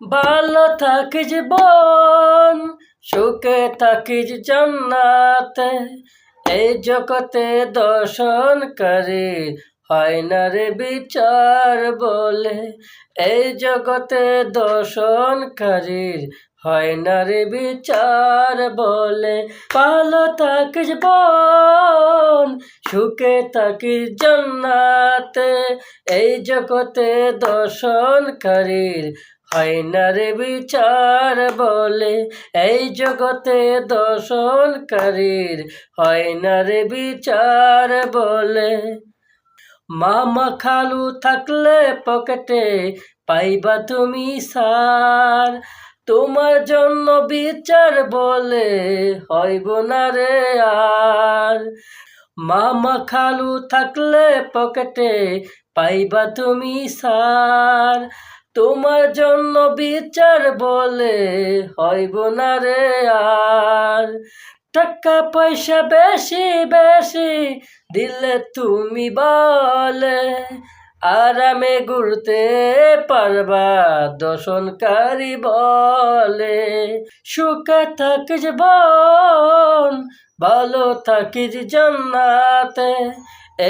ভালো থাকিস বোন, সুখে থাকিস জান্নাতে। এই জগতে দর্শনকারী হয় না রে বিচার বলে। এই জগতে দর্শনকারীর হয় না রে বিচার বলে। ভালো থাকিস বোন, সুখে থাকিস জান্নাতে। এই জগতে দর্শনকারীর হয় না রে বিচার বলে। এই জগতে দর্শনকারীর হয় না রে বিচার বলে। মামা খালু থাকলে পকেটে পাইবা তুমি সার। তোমার জন্য বিচার বলে হইব না রে আর। মামা খালু থাকলে পকেটে পাইবা তুমি সার। তোমার জন্য বিচার বলে হইব না রে আর। টাকা পয়সা বেশি বেশি দিলে তুমি বলে আরামে ঘুরতে পারবা দর্শনকারী বলে। সুখে থাকিস বোন, ভালো থাকিস জান্নাতে।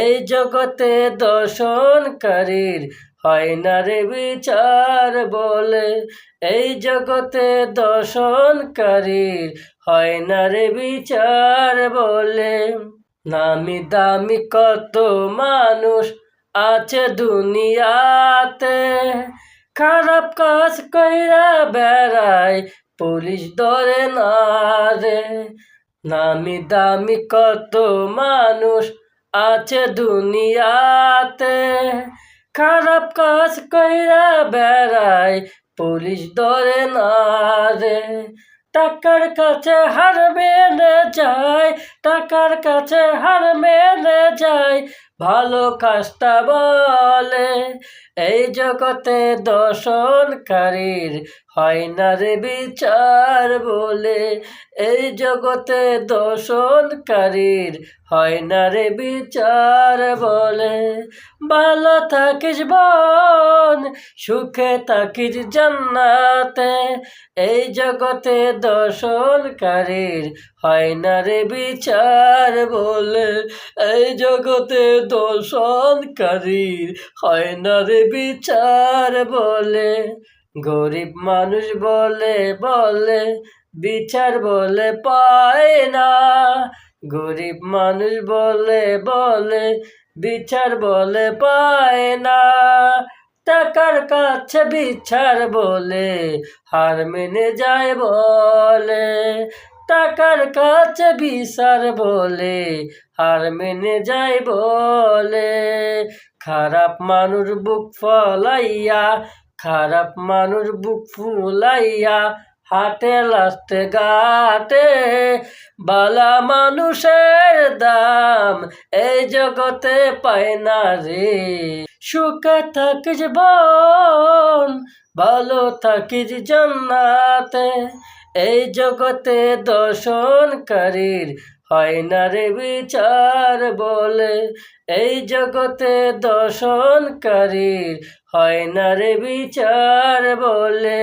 এই জগতে দর্শনকারীর হয় না রে বিচার বলে। এই জগতে দর্শনকারীর হয় না রে বিচার বলে। নামি দামি কত মানুষ আছে দুনিয়াতে, খারাপ কাজ কইরা বেড়ায় পুলিশ ধরে না রে। নামি দামি কত মানুষ আছে দুনিয়াতে, খারাপ কাজ কইরা বেড়ায় পুলিশ ধরে না রে। টাকার কাছে হার মেনে যায়, টাকার কাছে হার মেনে যায় ভালো কাজটা বলে। এই জগতে দর্শনকারীর হয় না রে বিচার বলে। এই জগতে দর্শনকারীর হয় না রে বিচার বলে। ভালো থাকিস বোন, সুখে থাকিস জান্নাতে। এই জগতে দর্শনকারীর হয় না রে বিচার বলে। এই জগতে দর্শনকারীর হয় না রে বিচার বলে। গরিব মানুষ বলে বলে বিচার বলে পায় না। গরিব মানুষ বলে বলে বিচার বলে পায় না। টাকার কাছে বিচার বলে হার মেনে যায় বলে। টাকার কাছে বিচার বলে হার মেনে যায় বলে। খারাপ মানুষ বুক ফলাইয়া, খারাপ মানুষ বুক ফুলাইয়া হাটে লাস্টে ঘাটে। বালা মানুষের দাম এই জগতে পায় না রে। সুখে থাকিস বোন, ভালো থাকিস জান্নাতে। এই জগতে দর্শনকারীর হয় না রে বিচার বলে। এই জগতে দর্শনকারীর হয় না রে বিচার বলে।